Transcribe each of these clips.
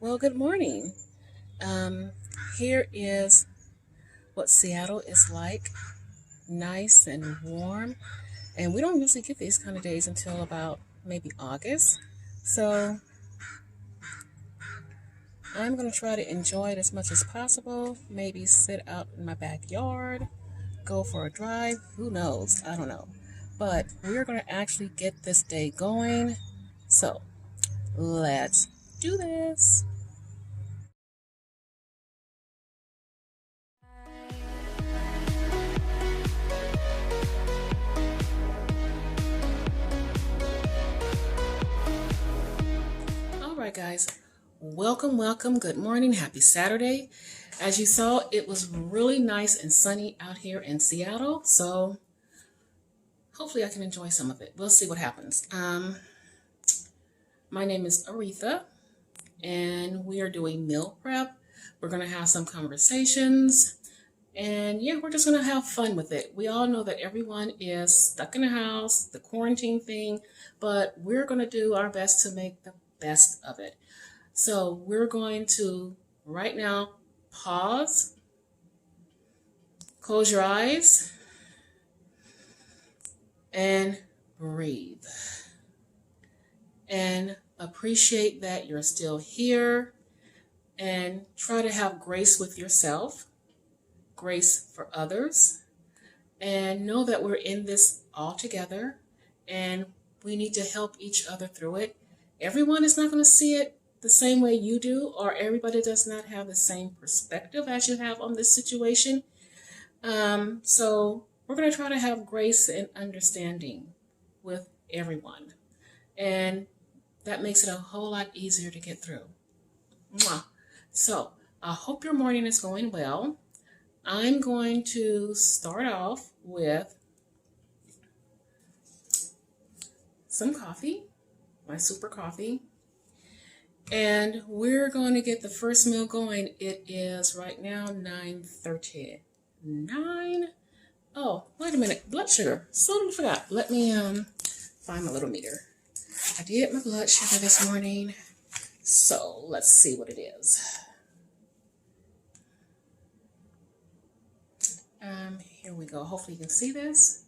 Well, good morning. Um, Here is what Seattle is like, nice and warm. And we don't usually get these kind of days until about maybe August. So I'm going to try to enjoy it as much as possible. Maybe sit out in my backyard, go for a drive. Who knows? I don't know. But we're going to actually get this day going. So let's do this. All right, guys. Welcome. Good morning. Happy Saturday. As you saw, it was really nice and sunny out here in Seattle. So hopefully I can enjoy some of it. We'll see what happens. My name is Aretha, and we are doing meal prep. We're going to have some conversations. And yeah, we're just going to have fun with it. We all know that everyone is stuck in the house, the quarantine thing, but we're going to do our best to make the best of it. So we're going to right now pause, close your eyes, and breathe. And appreciate that you're still here, and try to have grace with yourself, grace for others, and know that we're in this all together and we need to help each other through it. Everyone is not going to see it the same way you do, or everybody does not have the same perspective as you have on this situation. So we're going to try to have grace and understanding with everyone. And that makes it a whole lot easier to get through. Mwah. So I hope your morning is going well. I'm going to start off with some coffee, my super coffee. And we're going to get the first meal going. It is right now 9:39. Oh, wait a minute. Blood sugar. Totally forgot. Let me find my little meter. I did my blood sugar this morning. So let's see what it is. Here we go. Hopefully you can see this.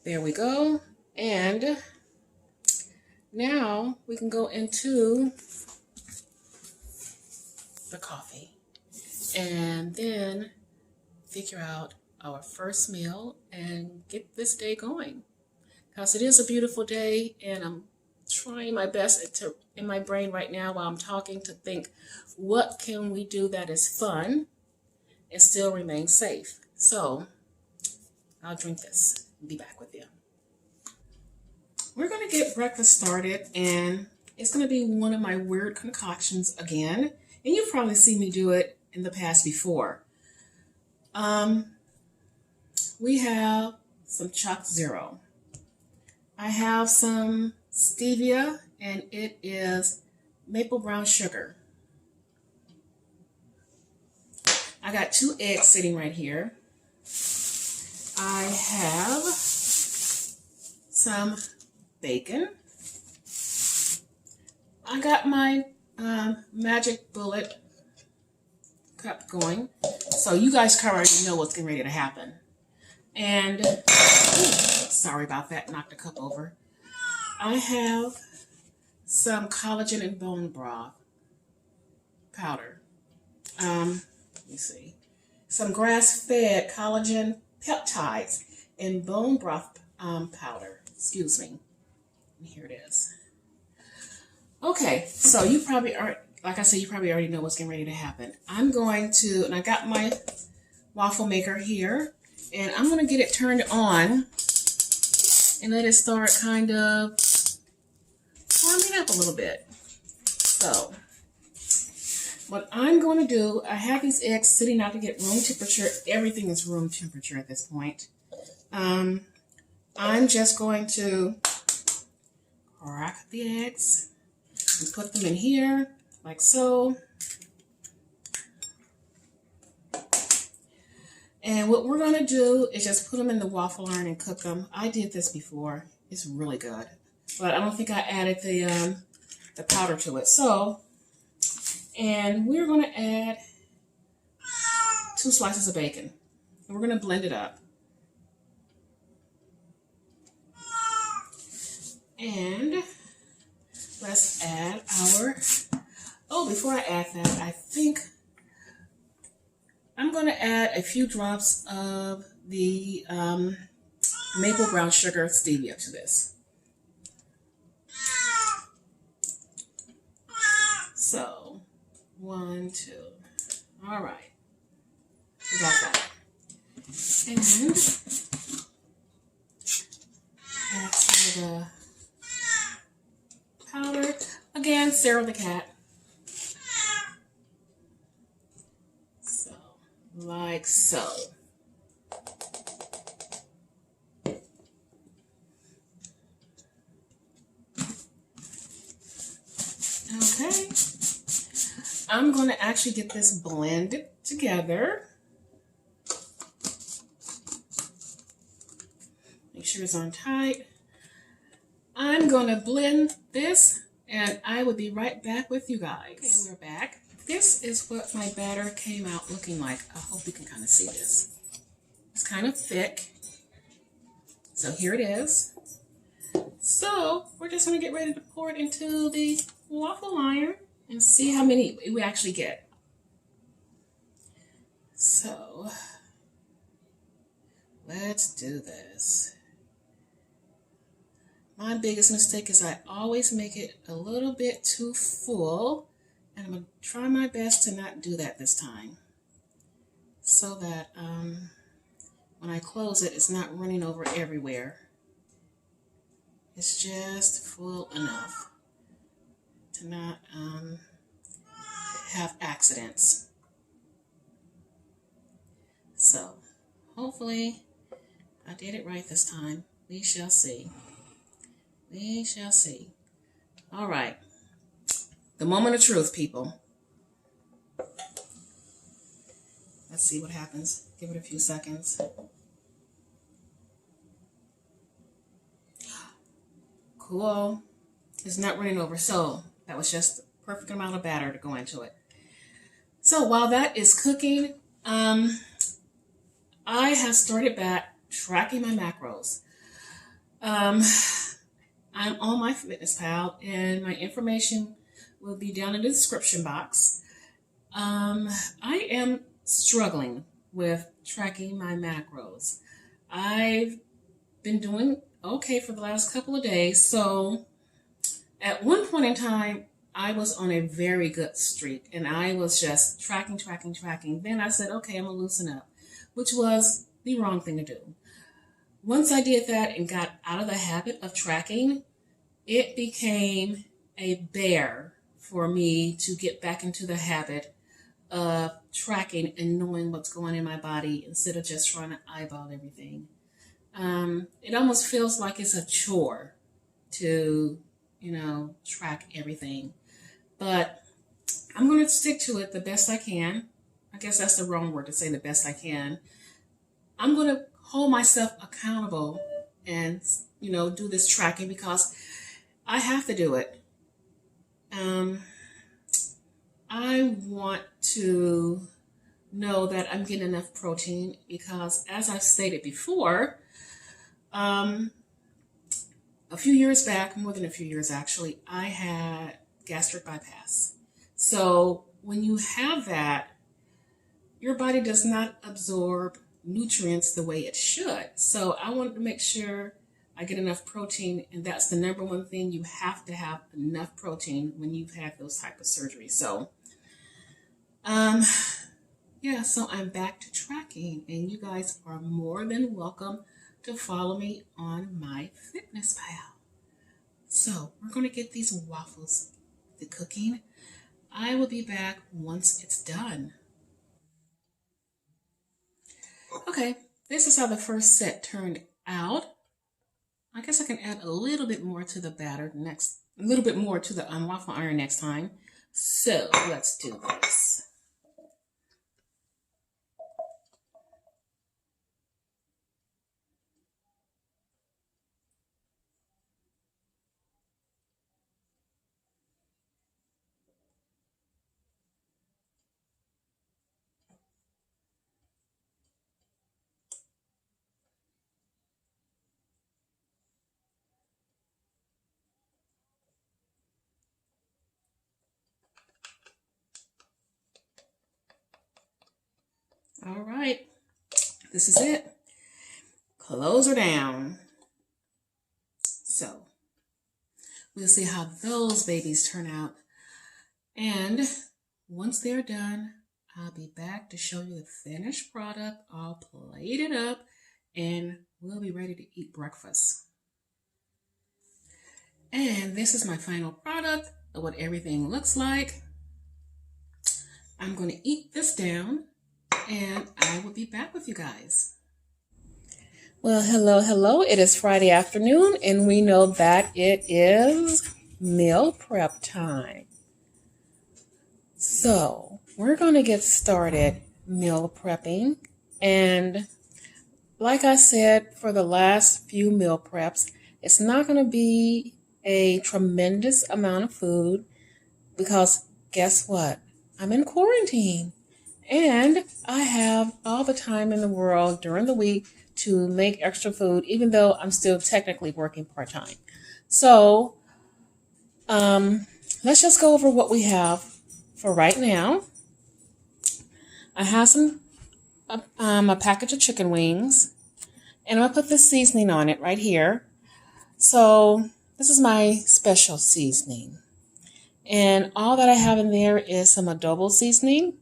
There we go. And now we can go into the coffee and then figure out our first meal and get this day going. Because it is a beautiful day, and I'm trying my best to, in my brain right now while I'm talking, to think, what can we do that is fun and still remain safe? So I'll drink this and be back with you. We're going to get breakfast started, and it's going to be one of my weird concoctions again. And you've probably seen me do it in the past before. We have some Choc Zero. I have some stevia, and it is maple brown sugar. I got 2 eggs sitting right here. I have some bacon. I got my magic bullet cup going. So you guys already know what's getting ready to happen. And sorry about that, knocked the cup over. I have some collagen and bone broth powder. Let me see. Some grass-fed collagen peptides and bone broth powder. Excuse me. And here it is. Okay, so you probably are, like I said, you probably already know what's getting ready to happen. I'm going to, and I got my waffle maker here, and I'm going to get it turned on and let it start kind of warming up a little bit. So what I'm going to do, I have these eggs sitting out to get room temperature. Everything is room temperature at this point. I'm just going to crack the eggs and put them in here like so. And what we're going to do is just put them in the waffle iron and cook them. I did this before. It's really good. But I don't think I added the the powder to it. So, and we're going to add 2 slices of bacon. And we're going to blend it up. And let's add our, before I add that, I think I'm going to add a few drops of the maple brown sugar stevia to this. So, 1, 2. All right. We got that. And add some of the powder. Again, Sarah the cat. So, like so. Okay. I'm going to actually get this blended together. Make sure it's on tight. I'm going to blend this and I will be right back with you guys. Okay, we're back. This is what my batter came out looking like. I hope you can kind of see this. It's kind of thick. So here it is. So we're just going to get ready to pour it into the waffle iron and see how many we actually get. So let's do this. My biggest mistake is I always make it a little bit too full, and I'm going to try my best to not do that this time so that when I close it, it's not running over everywhere. It's just full enough to not have accidents. So hopefully I did it right this time. We shall see. We shall see. All right. The moment of truth, people. Let's see what happens. Give it a few seconds. Cool. It's not running over. So that was just the perfect amount of batter to go into it. So while that is cooking, I have started back tracking my macros. I'm on MyFitnessPal, and my information will be down in the description box. I am struggling with tracking my macros. I've been doing okay for the last couple of days. So at one point in time, I was on a very good streak, and I was just tracking. Then I said, okay, I'm going to loosen up, which was the wrong thing to do. Once I did that and got out of the habit of tracking, it became a bear for me to get back into the habit of tracking and knowing what's going on in my body instead of just trying to eyeball everything. It almost feels like it's a chore to, track everything. But I'm going to stick to it the best I can. I guess that's the wrong word to say the best I can. I'm going to hold myself accountable and, do this tracking because I have to do it. I want to know that I'm getting enough protein because, as I've stated before, a few years back, more than a few years actually, I had gastric bypass. So when you have that, your body does not absorb nutrients the way it should. So I wanted to make sure I get enough protein, and that's the number one thing. You have to have enough protein when you've had those type of surgeries. So, so I'm back to tracking, and you guys are more than welcome to follow me on MyFitnessPal. So we're going to get these waffles to cooking. I will be back once it's done. Okay, this is how the first set turned out. I guess I can add a little bit more to the batter next, a little bit more to the waffle iron next time. So let's do this. This is it. Close her down. So we'll see how those babies turn out. And once they're done, I'll be back to show you the finished product, all plated up, and we'll be ready to eat breakfast. And this is my final product of what everything looks like. I'm going to eat this down, and I will be back with you guys. Well, hello. It is Friday afternoon, and we know that it is meal prep time. So we're going to get started meal prepping. And like I said, for the last few meal preps, it's not going to be a tremendous amount of food because guess what? I'm in quarantine and I have all the time in the world during the week to make extra food, even though I'm still technically working part-time. So let's just go over what we have for right now. I have a package of chicken wings, and I'm going to put this seasoning on it right here. So this is my special seasoning. And all that I have in there is some adobo seasoning,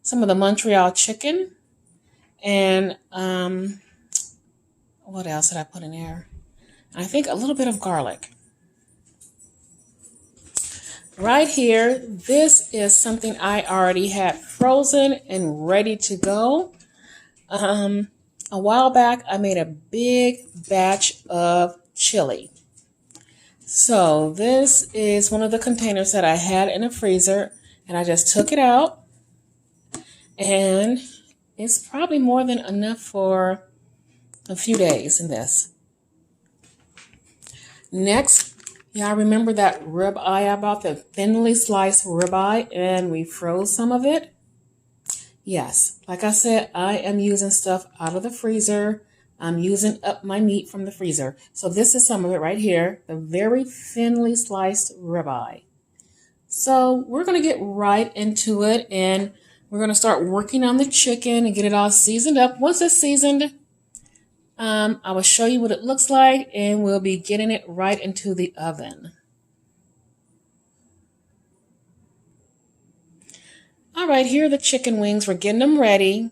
some of the Montreal chicken, and what else did I put in there? I think a little bit of garlic. Right here, this is something I already had frozen and ready to go. A while back, I made a big batch of chili. So this is one of the containers that I had in the freezer, and I just took it out, and it's probably more than enough for a few days in this. Next, y'all remember that rib eye I bought, the thinly sliced rib eye, and we froze some of it? Yes, like I said, I am using stuff out of the freezer. I'm using up my meat from the freezer. So this is some of it right here, the very thinly sliced ribeye. So we're going to get right into it, and we're going to start working on the chicken and get it all seasoned up. Once it's seasoned, I will show you what it looks like, and we'll be getting it right into the oven. All right, here are the chicken wings. We're getting them ready.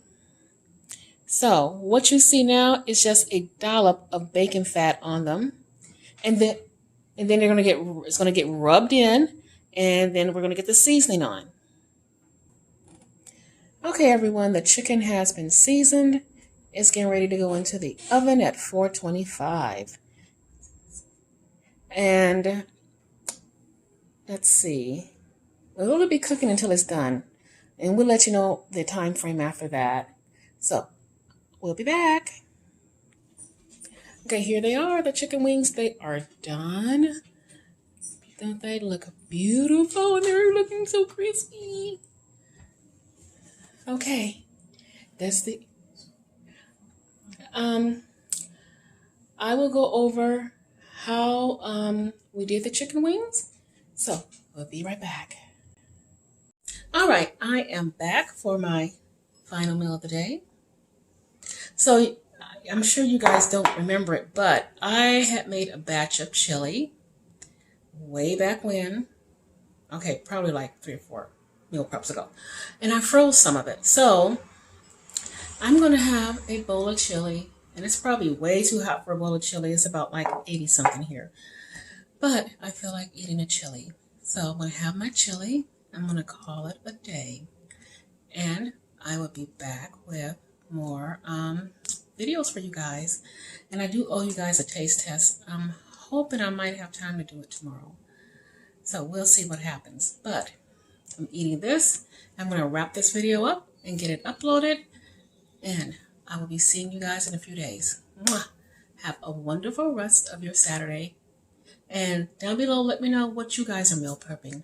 So what you see now is just a dollop of bacon fat on them, and then it's going to get rubbed in, and then we're going to get the seasoning on. Okay, everyone, the chicken has been seasoned. It's getting ready to go into the oven at 425. And let's see, it'll be cooking until it's done, and we'll let you know the time frame after that. So we'll be back. Okay, here they are, the chicken wings. They are done. Don't they look beautiful? And they're looking so crispy. Okay, that's the... I will go over how we did the chicken wings. So we'll be right back. All right, I am back for my final meal of the day. So I'm sure you guys don't remember it, but I had made a batch of chili way back when. Okay, probably like 3 or 4 meal preps ago. And I froze some of it. So I'm going to have a bowl of chili. And it's probably way too hot for a bowl of chili. It's about like 80 something here. But I feel like eating a chili. So I'm going to have my chili. I'm going to call it a day. And I will be back with more videos for you guys. And I do owe you guys a taste test. I'm hoping I might have time to do it tomorrow. So we'll see what happens. But I'm eating this. I'm going to wrap this video up and get it uploaded. And I will be seeing you guys in a few days. Mwah! Have a wonderful rest of your Saturday. And down below, let me know what you guys are meal prepping.